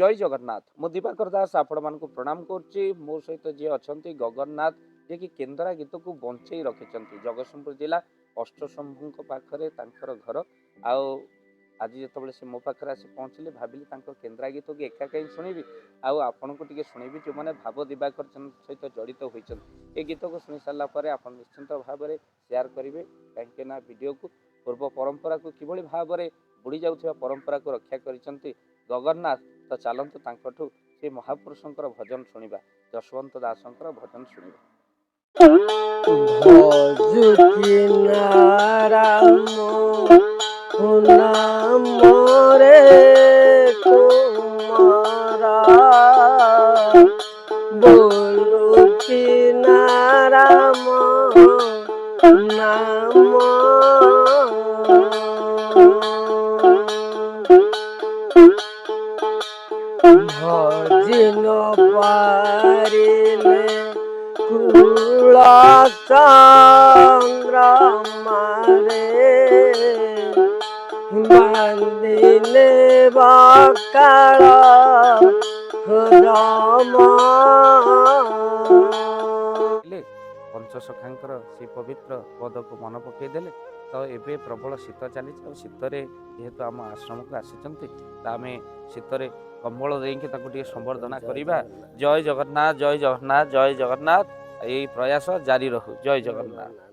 जय जगन्नाथ मु दिवाकर दास आपण मानक प्रणाम करुच्ची मो सहित जी अच्छा गगन्नाथ जे कि केन्द्रा गीत को बंचई रखिंट जगतसिंहपुर जिला अष्टशंभु पाखे घर आज जो से मो पाखे आसी पहुँचले भाविली केन्द्रा गीत को एका कहीं शुणी आपण को शुणी जो मैंने भाव दिवाकर सहित जड़ित होती गीत को शुणी सारापर आप निश्चिंत भाव में सेयार करेंगे कहीं वीडियो को पूर्व परंपरा को किभली भाव में बुड़ी जाऊा परंपरा को रक्षा कर गगन्नाथ तो चलतु तांकठू से महापुरुषंकर भजन शुणा जशवंत दासंकर भजन शुणा भजिन पारिले कुला चंद्रमारे बांधिले बकाल पंचसखांकर से पवित्र पद को मन पकईदे तो ये प्रबल शीत चली शीतरे जेहेतु आम आश्रम को आम शीतरे कंबल देके संबर्धना करवा जय जगन्नाथ जय जगन्नाथ जय जगन्नाथ यही प्रयास जारी रहू जय जगन्नाथ।